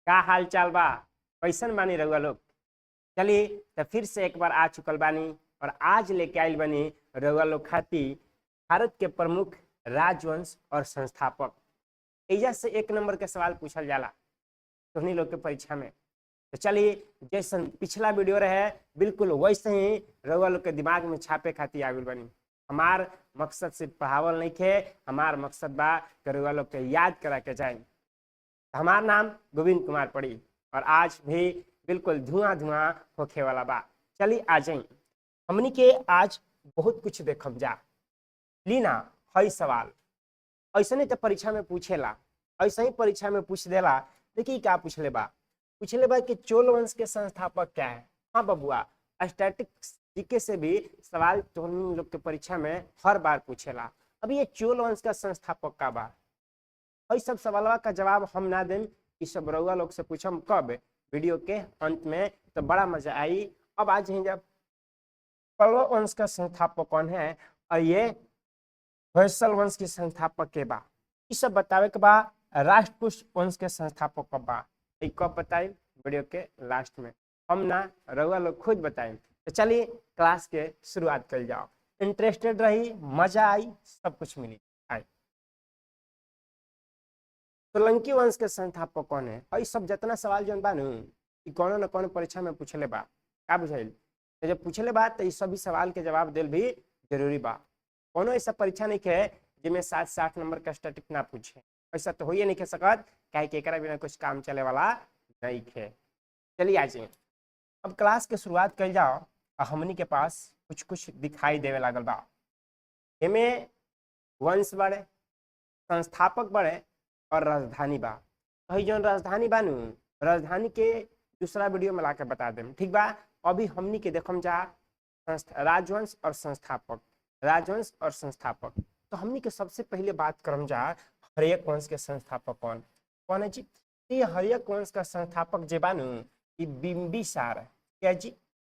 का हाल चाल बा, कैसन बानी रउआ लोग। चलिए तो फिर से एक बार आ चुकल बानी और आज लेके आइल बानी रउआ लोग खातिर भारत के प्रमुख राजवंश और संस्थापक। एजा से एक नंबर के सवाल पूछल जाला तोहनी लोग के परीक्षा में। तो चलिए जैसन पिछला वीडियो रहे बिल्कुल वैसे ही रउआ लोग के दिमाग में छापे खातिर आगुल बनी। हमार मकसद सिर्फ पढ़ावल नहीं थे, हमार मकसद बा कि रउआ लोग के याद करा के जाए। हमार नाम गोविंद कुमार पड़ी और आज भी बिल्कुल धुआं धुआं होखे वाला बा। चलिए आ जाई, हमनी के आज बहुत कुछ देखब जा। लीना हई सवाल ऐसे नहीं तो परीक्षा में पूछेला, ऐसे ही परीक्षा में पूछ देला। देखिए क्या पूछले बा कि चोल वंश के संस्थापक क्या है। हाँ बबुआ, स्टैटिक्स जीके से भी सवाल तो लोग के परीक्षा में हर बार पूछेला। अब ये चोल वंश का संस्थापक का बा, और सब सवाल का जवाब हम ना दें, इस सब रउआ लोग से पूछम कब वीडियो के अंत में, तो बड़ा मजा आई। अब आज ही जब पल्लव वंश का संस्थापक कौन है और ये होयसल वंश के संस्थापक के बा, इस सब बतावे के बा। राष्ट्रकूट वंश के संस्थापक कब बा, कब बताई वीडियो के लास्ट में, हम ना रउआ लोग खुद बताएं। तो चलिए क्लास के शुरुआत कर जाओ। इंटरेस्टेड रही, मजा आई, सब कुछ मिली। सोलंकी वंश के संस्थापक कौन है और सब जितना सवाल जन बा कोनो न कोनो परीक्षा में पूछले बा। का बुझाइल, तो जब पूछले बा तो इस सभी सवाल के जवाब दिल भी जरूरी बा। कोनो ऐसा परीक्षा नहीं है जिसमें 60 नंबर का स्टैटिक ना पूछे, ऐसा तो हो ही नहीं सकत, काहे कि एकरा बिना कुछ काम चले वाला नहीं है। चलिए आज अब क्लास के शुरुआत कर जाओ। और हमनी के पास कुछ कुछ दिखाई देवे लागल बा। एमे वंश बड़े, संस्थापक बड़े और राजधानी बा। वही जो राजधानी बा राजधानी के दूसरा वीडियो में लाके बता दें, ठीक बा। अभी हमनी के देखम जा राजवंश और संस्थापक, राजवंश और संस्थापक। तो हमनी के सबसे पहले बात करम जा हर्यक वंश के संस्थापक कौन कौन है जी। ये हर्यक वंश का संस्थापक जे बा बिंबिसार है। क्या जी,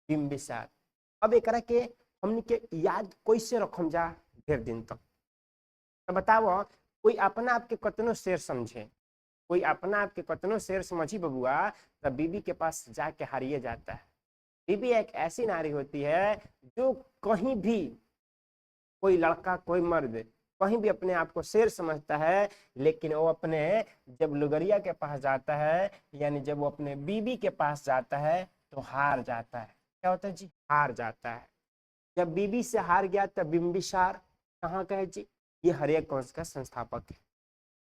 बिंबिसार। अब एकरा के हमनी के याद कैसे रखम जा ढेर दिन तक, तो बताओ कोई अपना आपके कतनो शेर समझे, कोई अपना आपके कतनो शेर समझी बबुआ, तो बीबी के पास जाके हारिए जाता है। बीबी एक ऐसी नारी होती है जो कहीं भी कोई लड़का कोई मर्द कहीं भी अपने आप को शेर समझता है, लेकिन वो अपने जब लुगरिया के पास जाता है, यानी जब वो अपने बीबी के पास जाता है तो हार जाता है। क्या होता है जी, हार जाता है। जब बीबी से हार गया तब बिंबिसार कहाँ का है जी, ये हर्यक वंश का संस्थापक है।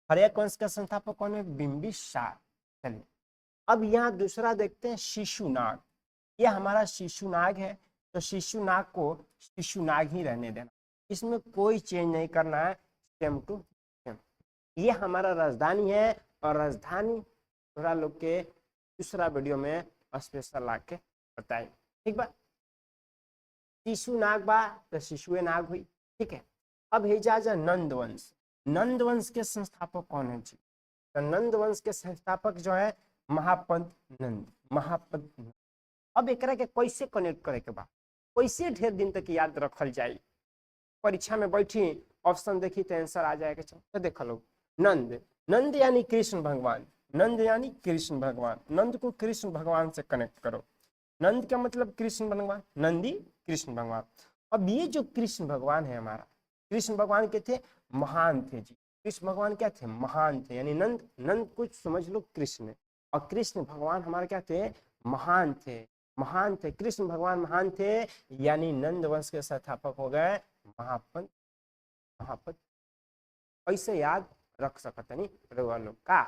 हर्यक वंश का संस्थापक कौन है, बिंबिसार। चलिए अब यहाँ दूसरा देखते हैं शिशुनाग। ये हमारा शिशुनाग है, तो शिशुनाग को शिशुनाग ही रहने देना, इसमें कोई चेंज नहीं करना है, सेम टू सेम। ये हमारा राजधानी है और राजधानी थोड़ा लोग के दूसरा वीडियो में स्पेशल ला के बताए, ठीक बा। शिशु नाग बा तो शिशुए नाग हुई, ठीक है। अब है जा नंद वंश। नंद वंश के संस्थापक कौन है जी, तो नंद वंश के संस्थापक जो है महापद नंद, महापद नंद। अब एकरा के कैसे कनेक्ट करे के बा, कैसे ढेर दिन तक याद रखल जाए, परीक्षा में बैठी ऑप्शन देखी तो आंसर आ जाएगा। तो देख लो नंद, नंद यानी कृष्ण भगवान, नंद यानी कृष्ण भगवान। नंद को कृष्ण भगवान से कनेक्ट करो। नंद का मतलब कृष्ण भगवान, नंदी कृष्ण भगवान। अब ये जो कृष्ण भगवान है हमारा, कृष्ण भगवान के थे महान थे जी। कृष्ण भगवान क्या थे, महान थे। यानी नंद, नंद कुछ समझ लो कृष्ण, और कृष्ण भगवान हमारे क्या थे, महान थे, महान थे। कृष्ण भगवान महान थे, यानी नंद वंश के संस्थापक हो गए महापद, महापद। ऐसे याद रख सकते नहीं रउआ लोग का।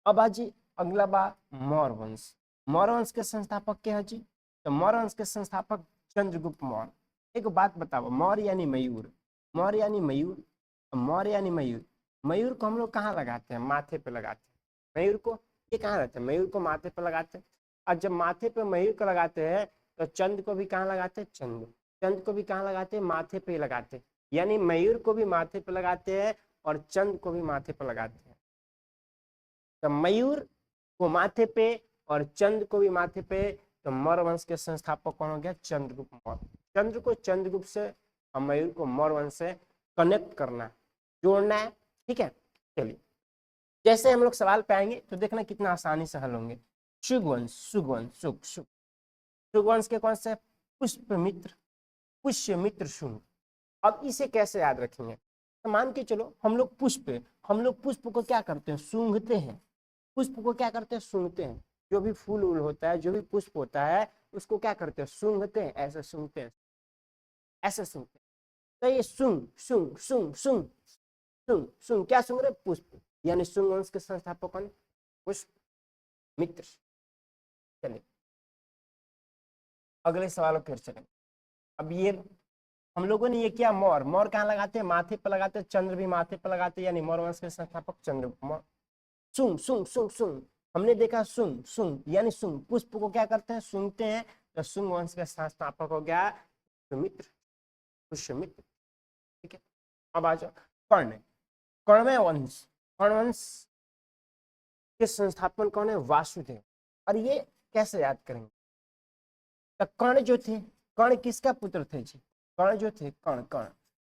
अब आज अगला बा मौर्य वंश। मौर्य वंश के संस्थापक क्या है जी, तो मौर्य वंश के संस्थापक चंद्रगुप्त मौर्य। एक बात बताओ, मौर्य यानी मयूर, मौर्य यानी मयूर, मौर्य यानी मयूर। मयूर को हम लोग कहाँ लगाते हैं, माथे पे लगाते हैं मयूर को। ये कहाँ रहते हैं, मयूर को माथे पे लगाते हैं। और जब माथे पे मयूर को लगाते हैं तो चंद्र को भी कहाँ लगाते हैं, चंद्र, चंद्र को भी कहाँ लगाते हैं, माथे पे लगाते हैं। यानी मयूर को भी माथे पे लगाते हैं और चंद्र को भी माथे पे लगाते हैं। तो मयूर को माथे पे और चंद्र को भी माथे पे, तो मौर्य वंश के संस्थापक कौन हो गया, चंद्रगुप्त मौर्य। चंद्र को चंद्रगुप्त से और मयूर को मौर्य वंश से कनेक्ट करना, जोड़ना है, ठीक है। चलिए जैसे हम लोग सवाल पे आएंगे तो देखना कितना आसानी से हल होंगे। सुगवंश, सुगवंश, सुग सुग सुगवंश के कौन से? पुष्पमित्र, पुष्यमित्र शुंग। अब इसे कैसे याद रखेंगे? तो मान के चलो हम लोग पुष्प को क्या करते हैं? सूंघते हैं। पुष्प को क्या करते हैं? सूंघते हैं। जो भी फूल उल होता है, जो भी पुष्प होता है, उसको क्या करते हैं? सूंघते हैं, ऐसे सूंघते हैं, ऐसे सूंघते हैं। तो ये सुंग सुंग सुंग सुंग सुंग सुंग क्या सूंघ रहे? पुष्प। यानी सुंग वंश के संस्थापक कौन? पुष्प मित्र। चलिए अगले सवाल फिर चलेंगे। अब ये हम लोगों ने ये किया, मोर। मोर कहाँ लगाते हैं? माथे पर लगाते हैं। चंद्र भी माथे पर लगाते हैं, यानी मोर वंश के संस्थापक चंद्र। सुंग सुंग सुंग सुंग, हमने देखा सुंग सुंग यानी सुंग, पुष्प को क्या करते हैं? सुंगते हैं। तो सुंग वंश का संस्थापक हो गया पुष्यमित्र, पुष्यमित्र। ठीक है, अब आ जाओ कर्ण। कर्णमय वंश, कर्ण वंश के संस्थापन कौन है? वासुदेव। और ये कैसे याद करेंगे? तो कर्ण जो थे, कर्ण किसका पुत्र थे जी? कर्ण जो थे, कर्ण कर्ण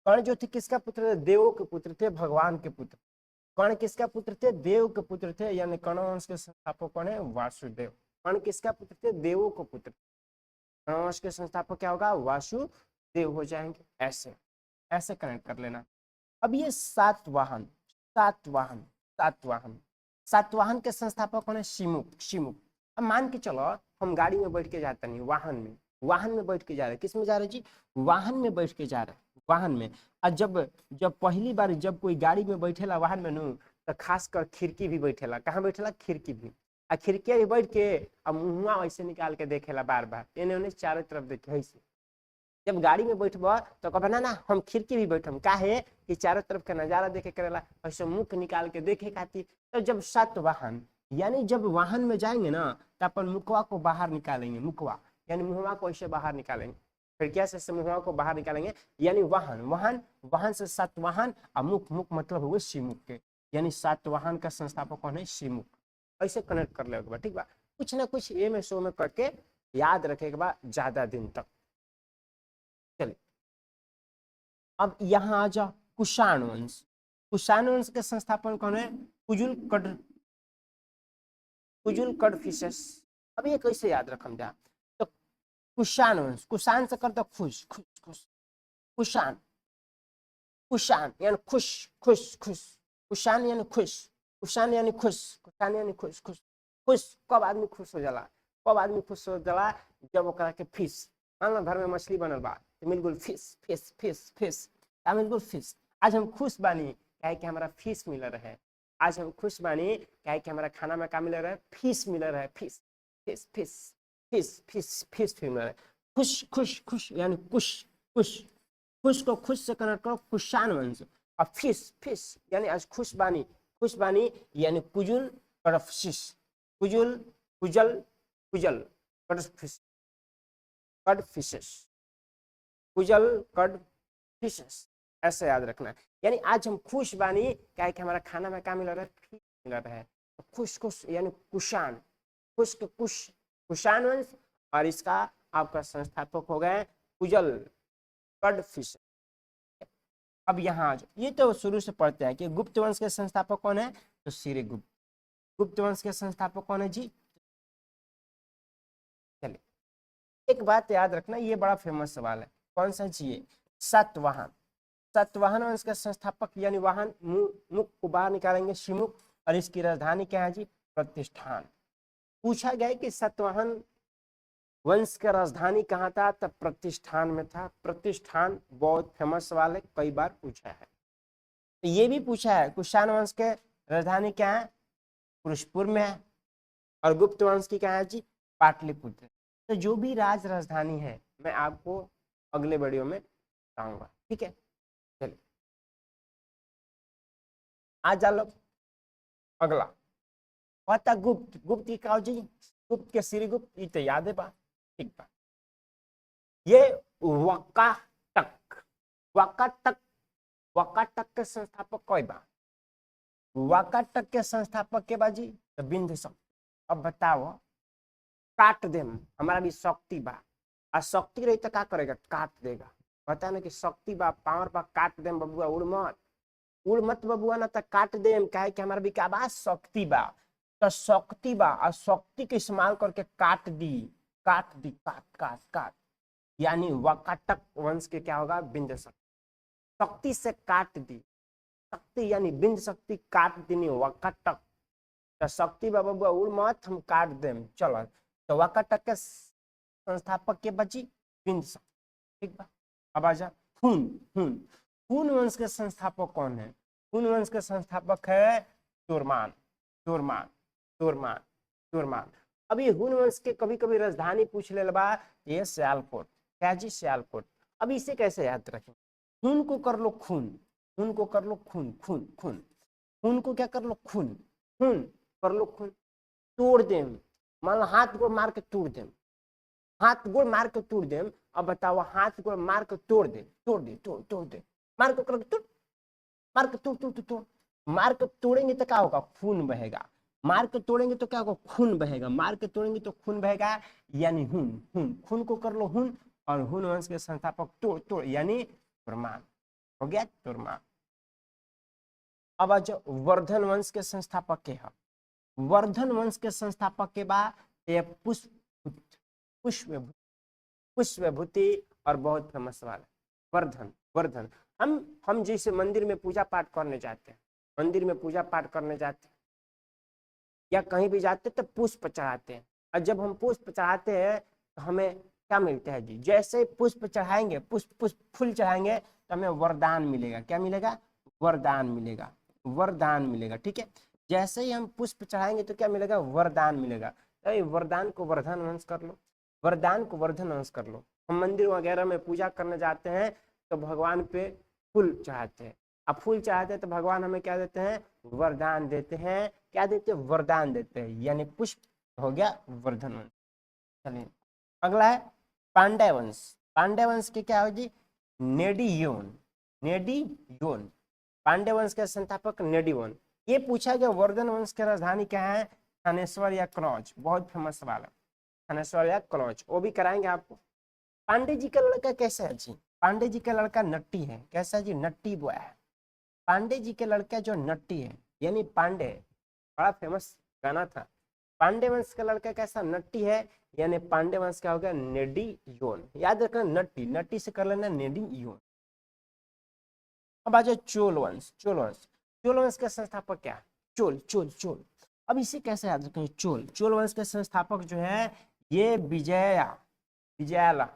कर्ण जो थे किसका पुत्र थे? देवों के पुत्र थे, भगवान के पुत्र। कर्ण किसका पुत्र थे? देव के पुत्र थे, यानी कर्ण वंश के संस्थापक कौन है? वासुदेव। कर्ण किसका पुत्र थे? देवों के पुत्र। कर्ण वंश के संस्थापक क्या होगा? वासुदेव हो जाएंगे। ऐसे ऐसे कनेक्ट कर लेना। अब ये सातवाहन, सातवाहन, सातवाहन, सातवाहन के संस्थापक कौन है? शिमुक, शिमुक। अब मान के चलो हम गाड़ी में बैठ के जाते नहीं, वाहन में, वाहन में बैठ के जा रहे। किस में जा रहे जी? वाहन में बैठ के जा रहे, वाहन में। और जब जब पहली बार जब कोई गाड़ी में बैठेला वाहन में नू, तो खासकर खिड़की भी बैठेला। कहाँ बैठेला? खिड़की भी। आ खिड़की भी बैठ के अब मुँह ऐसे निकाल के देखेला, बार बार एने ओने चारों तरफ देखे ऐसे। जब गाड़ी में बैठब तो कब ना हम खिड़की भी बैठम, काहे कि चारों तरफ का नजारा देखे करेला, ऐसे मुख निकाल के देखे खातिर। तो जब सातवाहन यानी जब वाहन में जाएंगे ना, तो अपन मुखवा को बाहर निकालेंगे, मुखवा यानी मुहवा को ऐसे बाहर निकालेंगे, खिड़किया से मुहवा को बाहर निकालेंगे, यानी वाहन, वाहन, वाहन से सातवाहन। और मुख, मुख मतलब हुए शिमुख के, यानी सातवाहन का संस्थापक कौन है? शिमुख। ऐसे कनेक्ट कर ले, ठीक बा। कुछ ना कुछ ए में शो में करके याद रखेगा बा ज्यादा दिन तक। चलिए अब यहाँ आ जाओ कुषाण वंश। कुषाण वंश के संस्थापन कौन है? कुजुल कड, कुजुल कडफिशस। अब ये कैसे याद रखम जा? तो कुषाण वंश, कुषाण से करते खुश, खुश खुश, कुषाण, कुषाण यानी खुश, खुश खुश, कुषाण यानी खुश, कुषाण यानी खुश, कुषाण यानी खुश, खुश खुश। कब आदमी खुश हो जाला? कब आदमी खुश हो जाला? जब ओकरा के फिश, मान लो घर में मछली बनल बा, तो मिल गुल फिश, फिश फिश फिश, मिल गुल फिश। आज हम खुश बानी काहे कि हमारा फिश मिल रहा है। आज हम खुश बानी काहे कि हमारा खाना में का मिल रहा है? फिश मिल रहा है, fish fish fish fish fish fish मिल रहा है। खुश खुश खुश यानी खुश, खुश, खुश को खुश से कनेक्ट करो, खुशान वंश। और फिश, फिश यानी आज खुश बानी, खुश बानी यानी कुजुल कडफिश, कुजुल, कुजल, कुजल कडफिश, कडफिशेस, कुजल कडफिशेस। ऐसे याद रखना है। यानी आज हम खुश बानी क्या कि हमारा खाना में क्या मिल रहा है? फिश मिल रहा है। तो खुश, खुश यानी कुशान, खुश के कुश, कुशान वंश। और इसका आपका संस्थापक हो गए कुजल कडफिश। अब यहाँ ये तो शुरू से पढ़ते हैं कि गुप्त वंश के संस्थापक कौन है? तो सिरगुप्त। गुप्त वंश के संस्थापक कौन है जी? चलिए एक बात याद रखना, ये बड़ा फेमस सवाल है। कौन सा जी? सातवाहन। सातवाहन वंश के संस्थापक यानी वाहन, मुख को बाहर निकालेंगे, शिमुख। और इसकी राजधानी क्या है जी? प्रतिष्ठान। पूछा गया कि सातवाहन वंश का राजधानी कहाँ था? तब प्रतिष्ठान में था। प्रतिष्ठान बहुत फेमस सवाल है, कई बार पूछा है। तो ये भी पूछा है कुषाण वंश के राजधानी क्या है? पुरुषपुर में है। और गुप्त वंश की क्या है जी? पाटलिपुत्र। तो जो भी राजधानी है मैं आपको अगले वीडियो में बताऊंगा, ठीक है। चलिए आज जा लो अगला। पता गुप्त, गुप्त की का जी? गुप्त के श्रीगुप्त, ये तो याद है बा, ठीक बा। ये वकाटक, वकाटक, वकाटक के संस्थापक कोई बा? वकाटक के संस्थापक के बाजी? तो बिंदु। अब बताओ, काट दे, हमारा भी शक्ति बा। आ शक्ति रही तो क्या करेगा? काट देगा। बता ना कि शक्ति बा, पावर बा, काट दे बबुआ, उड़ मत। उड़ मत बबुआ ना तो काट दे, कहे कि हमारा भी का बा शक्ति बा, तो शक्ति बा और शक्ति के इस्तेमाल करके काट दी, काट दी, काट काट काट, यानी वाकाटक वंश के क्या होगा बिंद शक्ति, शक्ति से काट दी, शक्ति यानी बिंद शक्ति काट देनी वाकाटक, तो शक्ति बा बबुआ उड़ मत हम काट देम चलो, तो वाकाटक के संस्थापक के बची बिंद शक्ति, ठीक बा। अब आजा खून, खून, खून वंश के संस्थापक कौन है? खून वंश के संस्थापक है तोरमान, तोरमान, तोरमान, तोरमान। अभी खून वंश के कभी कभी राजधानी पूछ ले बा, ये सियालकोट, क्या जी सियालकोट। अब इसे कैसे याद रखें? खून को कर लो खून, खून को कर लो खून, खून खून, खून को क्या कर लो खून, खून कर लो खून, तोड़ दे, मान लो हाथ को मार के तोड़ दे, हाथ गोड़ मार के तोड़ दे। अब बताओ हाथ गोड़ मार के तोड़ दे, तोड़ दे, तोड़ तोड़ दे, मार के तोड़, मार के तोड़ तोड़ तोड़, मार के तोड़ेंगे तो क्या होगा खून बहेगा, मार के तोड़ेंगे तो क्या होगा खून बहेगा, मार के तोड़ेंगे तो खून बहेगा, यानी हुन, हुन, खून को कर लो हुन, और हुन वंश के संस्थापक तोड़ तोड़ यानी तोरमान, हो गया तोरमान। अब आज वर्धन वंश के संस्थापक के है, वर्धन वंश के संस्थापक के बाद ये पुष्प, पुष्पभूति, पुष्पभूति और बहुत फेमस वाला वर्धन, वर्धन। हम जैसे मंदिर में पूजा पाठ करने जाते हैं, मंदिर में पूजा पाठ करने जाते हैं या कहीं भी जाते तो पुष्प चढ़ाते हैं, और जब हम पुष्प चढ़ाते हैं तो हमें क्या मिलता है जी? जैसे पुष्प चढ़ाएंगे, पुष्प पुष्प फूल चढ़ाएंगे तो हमें वरदान मिलेगा, क्या मिलेगा? वरदान मिलेगा, वरदान मिलेगा, ठीक है। जैसे ही हम पुष्प चढ़ाएंगे तो क्या मिलेगा? वरदान मिलेगा। तो वरदान को वर्धन वंश कर लो, वरदान को वर्धन वंश कर लो। हम मंदिर वगैरह में पूजा करने जाते हैं तो भगवान पे फूल चढ़ाते हैं, अब फूल चढ़ाते हैं तो भगवान हमें क्या देते हैं? वरदान देते हैं, क्या देते हैं? वरदान देते हैं, यानी पुष्प हो गया वर्धन वंश। चलिए अगला है पांड्य वंश, पांड्य वंश के क्या हो जी? नेडियोन, नेडियोन, पांड्य वंश के संस्थापक नेडियोन। ये पूछा गया वर्धन वंश की राजधानी क्या है? थानेश्वर या कनौज, बहुत फेमस सवाल है, थानेश्वर या कनौज, वो भी कराएंगे आपको। पांडे जी का लड़का कैसा है जी? पांडे जी का लड़का नट्टी है, कैसा जी? नट्टी बॉय है। पांडे जी के लड़का जो नट्टी है, यानी पांडे, बड़ा फेमस गाना था, पांडे वंश का लड़का कैसा? नट्टी है, यानी पांडे वंश का हो गया नेडी योन, याद रखना नट्टी, नट्टी से कर लेना नेडी योन। अब आ जाओ चोल वंश, चोल वंश, चोल वंश का संस्थापक क्या? चोल, चोल, चोल। अब इसे कैसे याद रखेंगे? चोल, चोल वंश के संस्थापक जो है ये विजया, विजयाला।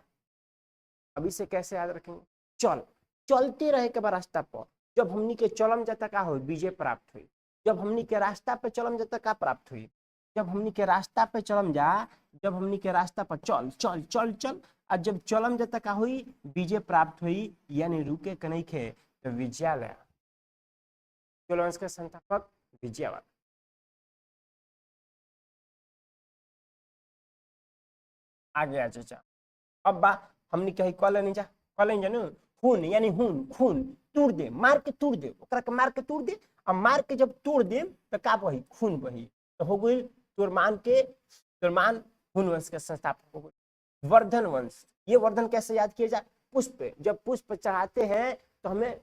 अब इसे कैसे याद रखेंगे? चल, चलते रहे के बाद रास्ता पर, जब हमनी के चलम जाता का हो विजय प्राप्त हुई, जब हमनी के रास्ता पे चलम जाता का प्राप्त हुई? जब हमनी के रास्ता पे चलम जा, जब हमनी के रास्ता पर चल चल चल चल, और जब चलम जाता का हुई विजय प्राप्त हुई, यानी रुके के नहीं खे तो विजयालय, चोलवंश के संस्थापक विजयवाला। आगे आ चाचा, अब बा हमनी कही कॉल नहीं जा, कॉल नहीं जानू, खून यानी खून, खून तोड़ दे, मार के तोड़ दे, ओकरा के मार के तोड़ दे, अब मार के जब तोड़ दे तो का बही? खून बही, तो हो गई तुरमान के, तुरमान खून वंश के संस्थापक हो गए। वर्धन वंश, ये वर्धन कैसे याद किया जाए? पुष्प, जब पुष्प चढ़ाते हैं तो हमें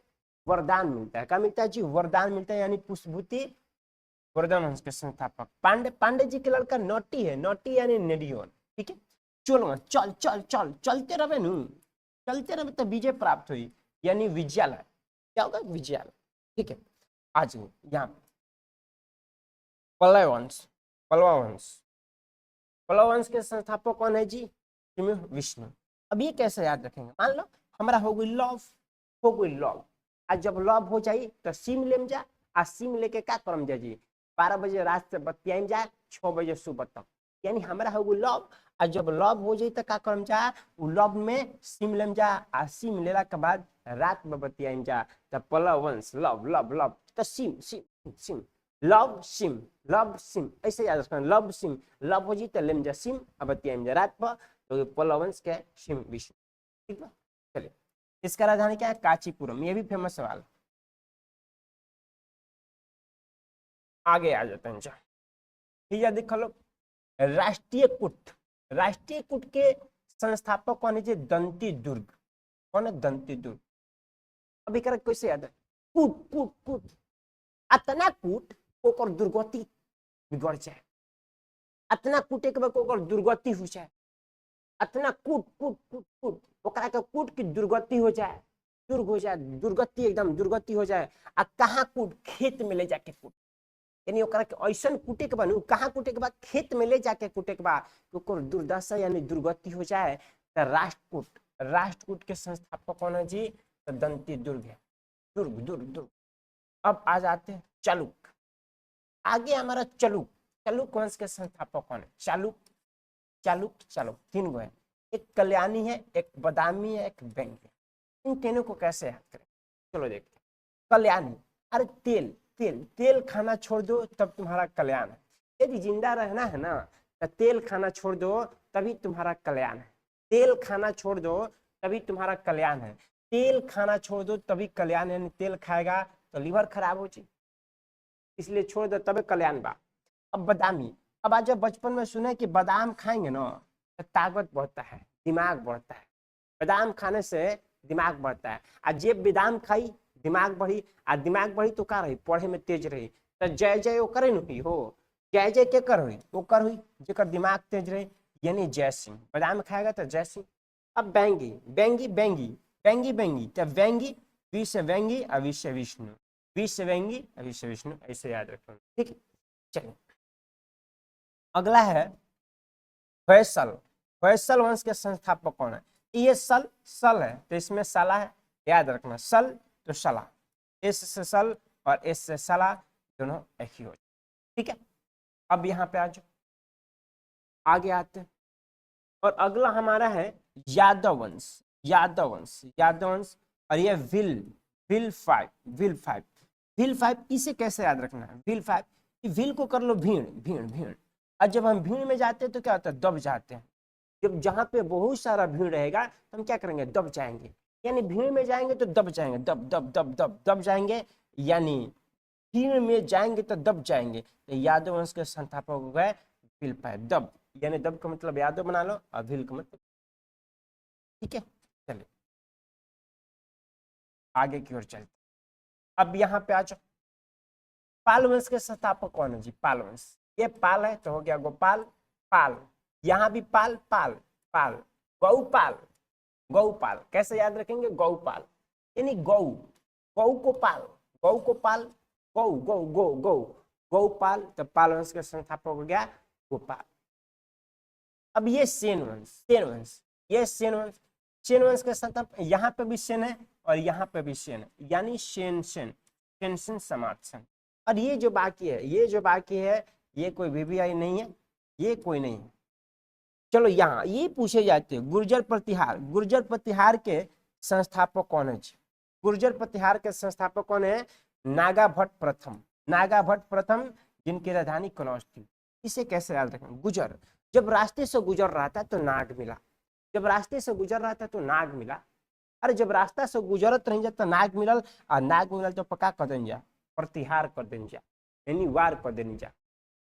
वरदान मिलता है, क्या मिलता है जी? वरदान मिलता है, यानी पुष्पभूति, वर्धन वंश के संस्थापक। पांडे, पांडे जी के लड़का नोटी है, नोटी यानी नेडियोन, ठीक है। चलो चल चल चल, चलते रहे नु, चलते रहे तो विजय प्राप्त हुई, यानी विजयालय, क्या होगा? विजयालय, ठीक है। आज यहाँ पल्लव वंश, पल्लव वंश, पल्लव वंश के संस्थापक कौन है जी? विष्णु। अब ये कैसे याद रखेंगे? मान लो हमारा हो गई लव, हो गई लव, आज जब लव हो जाई तो सिम लेम जा, आ सिम लेके क्या करम जा जी? 12 बजे रात से बतियाम जा, 6 बजे सुबह तक, यानी हमारा हो गई लव, और जब लव हो जाई तो क्या करम जा? उ लव में सिम लेम जा, आ सिम लेला के बाद रात में बतियाम जा, तो पल्लव वंश, लव लव लव, तो SIM SIM SIM, love SIM, love SIM, ऐसे याद रखना, लव सिम, लव हो जी तो लेम जा सिम, अब बतियाम जा रात पर, तो पल्लव वंश के सिम विष्णु, ठीक है। चलिए इसका राजधानी क्या है? कांचीपुरम, ये भी फेमस सवाल। आगे आ जाते हैं, ठीक है। देख लो राष्ट्रीय कूट, राष्ट्रीय कूट के संस्थापक कौन है? दंती दुर्ग, कौन है? दंती दुर्ग। अब एक कैसे याद है? कूट कूट कूट अतना कूट ओकर दुर्गति बिगड़ जाए, अतना कूटे के बाद ओकर दुर्गति हो जाए, अतना कूट कूट कूट कूट ओकरा के कूट की दुर्गति हो जाए, दुर्ग हो जाए, दुर्गति एकदम दुर्गति हो जाए। आ कहाँ कूट, खेत में ले जाके कूट, यानी ओकरा के ऐसा कूटे के बाद कहाँ कूटे के बाद, खेत में ले जाके कूटे के बाद ओकर दुर्दशा यानी दुर्गति हो जाए। तो राष्ट्रकूट, राष्ट्रकूट के संस्थापक कौन है जी? तो दंती दुर्ग है, दुर्ग दुर्ग दुर्ग। अब आ जाते हैं चालुक, आगे हमारा चलुक, चलुक वंश के संस्थापक कौन है? चालुक, चालुक चालुक तीन गो है, एक कल्याणी है, एक बदामी है, एक व्यंग्य है। इन तीनों को कैसे याद करें? चलो देखते हैं। कल्याणी, अरे तेल, तेल तेल खाना छोड़ दो तब तुम्हारा कल्याण है। यदि जिंदा रहना है ना तो तेल खाना छोड़ दो तभी तुम्हारा कल्याण है, तेल खाना छोड़ दो तभी तुम्हारा कल्याण है, तेल खाना छोड़ दो तभी कल्याण है। तेल खाएगा तो लीवर खराब हो जाए, इसलिए छोड़ दो तभी कल्याण बा। अब बादामी, अब आज जब बचपन में सुने कि बादाम खाएंगे ना तो ताकत बढ़ता है, दिमाग बढ़ता है, बादाम खाने से दिमाग बढ़ता है। आज जे बादाम खाई दिमाग बढ़ी, आ दिमाग बढ़ी तो का रही? पढ़े में तेज रही। तो जय जय ओकरे नहीं हो, जय जय के कर हुई? ओकर हुई जेकर दिमाग तेज रही, यानी जय सिंह। बादाम खाएगा तो जय सिंह। अब बैंगी, बैंगी बैंगी बैंगी बैंगी, तो व्यंगी, वी से व्यंगी, अवि से विष्णु, वी से व्यंगी, अवि से विष्णु, ऐसे याद रखो, ठीक है। चलिए अगला है फैसल, फैसल वंश के संस्थापक कौन है? ये सल, सल है तो इसमें सला है, याद रखना, सल तो सला, एस से सल और एस से सला, दोनों एक ही हो, ठीक है। अब यहाँ पे आ जाओ, आगे आते हैं। और अगला हमारा है यादव वंश, यादव वंश, यादव वंश। और ये will, will five, will five, will five, इसे कैसे याद रखना है? विल फाइव, विल को कर लो भीड़, भीड़ भीड़। और जब हम भीड़ में जाते हैं तो क्या होता है? दब जाते हैं। जब जहाँ पे बहुत सारा भीड़ रहेगा तो हम क्या करेंगे? दब जाएंगे, यानी भीड़ में जाएंगे तो दब जाएंगे, दब दब दब दब दब जाएंगे, यानी भीड़ में जाएंगे तो दब जाएंगे। तो यादव वंश के संस्थापक हो गए विल फाइव, दब, यानी दब का मतलब यादव बना लो और भील का मतलब, ठीक है। चलिए आगे की ओर चलते। अब यहाँ पे आ जाओ, पाल वंश के संस्थापक कौन है जी? पाल वंश, ये पाल है तो हो गया गोपाल, पाल, यहाँ भी पाल, पाल पाल, गौपाल, गौपाल, कैसे याद रखेंगे? गौपाल, यानी गौ, गौ को पाल, गौ को पाल, गौ गौ गौ गौ, गौपाल, तो पाल वंश के संस्थापक हो गया गोपाल। अब ये सेन वंश, सेन वंश, ये सेन वंश, सेन वंश के संस्थापक, यहाँ पे भी सेन है और यहाँ पे भी सेन है, यानी सेन सेन, सेन सेन समाक्षन। और ये जो बाकी है, ये जो बाकी है, ये कोई वीवीआई नहीं है, ये कोई नहीं है। चलो यहाँ ये पूछे जाते हैं गुर्जर प्रतिहार, गुर्जर प्रतिहार के संस्थापक कौन है जी? गुर्जर प्रतिहार के संस्थापक कौन है? नागा भट्ट प्रथम, नागा भट्ट प्रथम, जिनकी राजधानी कनौज थी। इसे कैसे याद रखें? गुजर, जब रास्ते से गुजर रहा था तो नाग मिला, जब रास्ते से गुजर रहा था तो नाग मिला। अरे जब रास्ता से गुजरत नहीं जाता नाग मिलल, और नाग मिलल तो पक्का कर दें जा, प्रतिहार कर दें जा, यानी वार कर दें जा।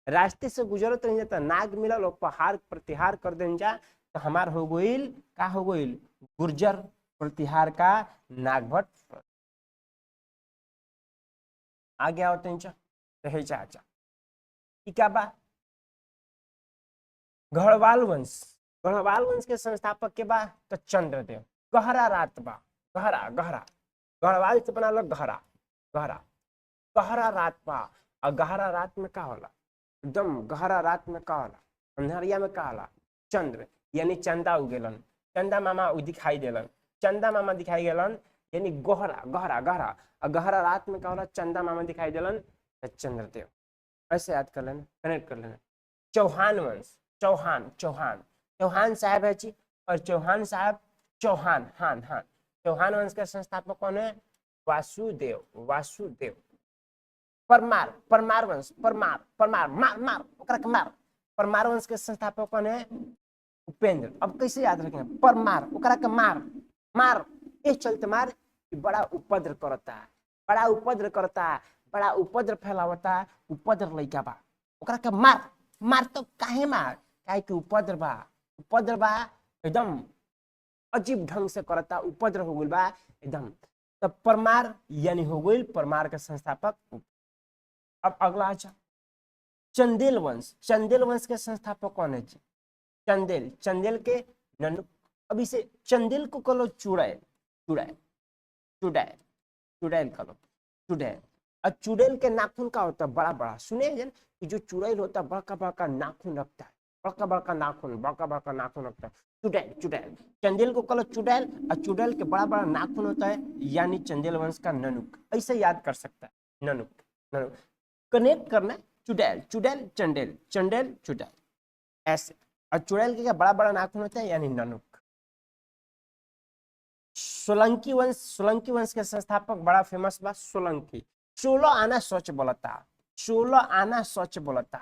रास्ते से गुजरत नहीं जाता नाग मिलल और पहाड़ प्रतिहार कर दें जा, तो हमार हो गईल, का हो गईल? गुर्जर प्रतिहार का नागभट्ट। आगे आओ तेंचा रहे चाचा, क्या बा? गढ़वाल वंश, गढ़वाल वंश के संस्थापक के बा तो चंद्रदेव। गहरा रात बा, गहरा गहरा, गढ़वाल से बना लो गहरा, गहरा, गहरा रात बा। और गहरा रात में का होला? एकदम गहरा रात में का होला? अंधरिया में का होला? चंद्र, यानी चंदा उगेलन, चंदा मामा दिखाई देलन, चंदा मामा दिखाई गेलन, यानी गहरा गहरा गहरा। और गहरा रात में का होला? चंदा मामा दिखाई देलन, चंद्रदेव। ऐसे याद कर लेना, कनेक्ट कर लेना। चौहान वंश, चौहान, चौहान, चौहान साहब है जी, और चौहान साहब, चौहान, हान हान, चौहान वंश के संस्थापक कौन है? वासुदेव, वासुदेव। परमार, परमार वंश, परमार, परमार, मार मार ओकरा के मार, परमार वंश के संस्थापक कौन है? उपेंद्र। अब कैसे याद रखेंगे? परमार ओकरा के मार, मार इस चलते मार कि बड़ा उपद्र करता है, बड़ा उपद्र करता है, बड़ा उपद्र फैलावता, उपद्र लइका बा, ओकरा के मार, मार तो काहे मार? काहे कि उपद्र बा, उपद्र बा, एकदम अजीब ढंग से करता, उपद्र हो गइल बा एकदम। तो परमार यानी हो गई परमार के संस्थापक। अब अगला अच्छा, चंदेल वंश। चंदेल वंश के संस्थापक कौन है जी? चंदेल। चंदेल के ननु। अब इसे चंदेल को कलो चुड़ैल। चुड़ैल चुड़ैल चुड़ैल कलो चुड़ैल। और चुड़ैल के नाखून का होता है बड़ा बड़ा, सुने कि जो चुड़ैल होता है बड़का बड़का नाखून रखता है, बड़का बड़का नाखून रखता है। चुड़ैल चुड़ैल। चंदेल को कलो चुड़ैल, और चुड़ैल के बड़ा बड़ा नाखून होता है, यानी चंदेल वंश का ननुक। ऐसे याद कर सकता है, ननुक ननुक कनेक्ट करना है। चुड़ैल चुड़ैल चंडेल, चंडेल चुड़ैल ऐसे। और चुड़ैल के क्या बड़ा बड़ा नाखून होता है, यानी ननुक। सोलंकी वंश। सोलंकी वंश के संस्थापक बड़ा फेमस बा सोलंकी। 16 आना सच बोलता, 16 आना सच बोलता,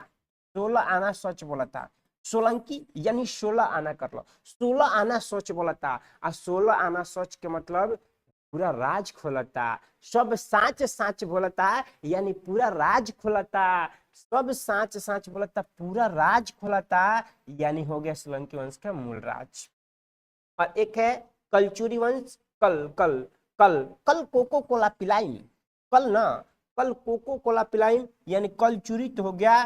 16 आना सच बोलता। सोलंकी यानी 16 आना कर लो, 16 आना सच बोलता। और 16 आना सच के मतलब पूरा राज खोलता, सब साच साच बोलता, यानी पूरा राज खोलता। सब साच साच बोलता, पूरा राज खोलता, यानी हो गया सोलंकी वंश का मूल राज। और एक है कलचुरी वंश। कल कल कल कल कोको कोला पिलाइन। कल ना, कल कोको कोला पिलाइन, यानी कल चूरी तो हो गया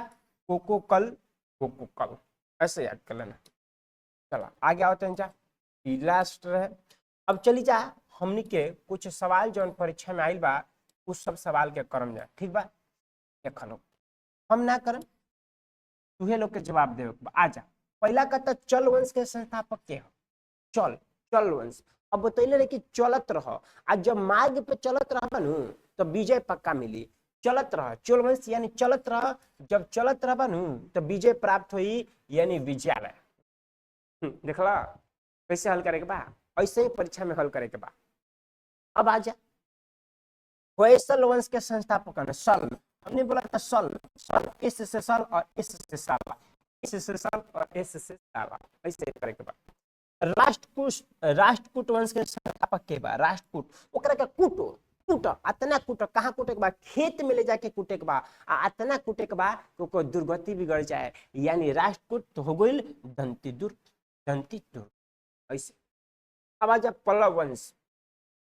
कोको कल, कोको कल। ऐसे याद कर लेना। चला आगे आओ जा, लास्ट है। अब चली जा हमनी के कुछ सवाल जो परीक्षा में आइल बा, उस सब सवाल के करम जा, ठीक बा? देख लो, हम ना करम, तुहे लोग के जवाब देवे के बा। आ जा। पहला कहता चल वंश के संस्थापक के हो? चल, चल वंश। अब बतैले रहे कि चलत रह, आज जब मार्ग पे चलत रह नु तो विजय पक्का मिली। चलत रह, चल वंश यानी चलत रह, जब चलत रह नु तो विजय प्राप्त हुई, यानी विजयालय। देखला कैसे हल करे के बा, ऐसे ही परीक्षा में हल करे के बा। अब आजा, होयसल वंश के संस्थापक है सल। हमने बोला था सल, सल इस से सल और इस से साला, इस से सल और इस से साला, ऐसे करे के बा। राष्ट्रकूट। राष्ट्रकूट वंश के संस्थापक के बा राष्ट्रकूट। ओकरा के कूटो, कूट अतना कूट, कहाँ कूटे के बा? खेत में ले जाके कूटे के बा। अतना कूटे के बा को दुर्गति बिगड़ जाए, यानी राष्ट्रकूट तो हो गई दंती दुर्ग, दंती दुर्ग ऐसे। अब आजा पल्लव वंश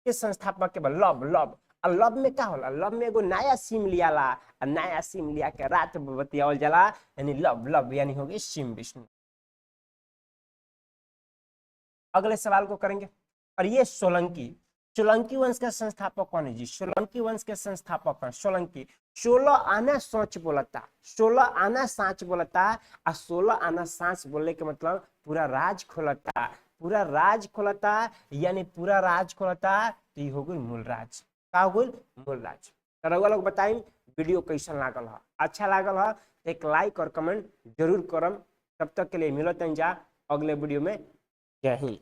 के संस्थापक के बा लव। लव और लव में क्या होला? लव में एगो नया सिम लियाला, और नया सिम लिया के रात बतियावल जाला, यानी लव। लव यानी हो गई सिम विष्णु। अगले सवाल को करेंगे। और ये सोलंकी। सोलंकी वंश का संस्थापक कौन है जी? सोलंकी वंश के संस्थापक कौन? सोलंकी। 16 आना सोच बोलता, 16 आना साच बोलता, और 16 आना साच बोलने के मतलब पूरा राज खोलता, पूरा राज खोलता, यानी पूरा राज खोलता। तो ये हो गई मूल राज। का हो गई? मूल राज। तो रउआ लोग बताई वीडियो कैसा लागल है? अच्छा लागल है एक लाइक और कमेंट जरूर करम। तब तक के लिए मिलत जा अगले वीडियो में। जय हिंद।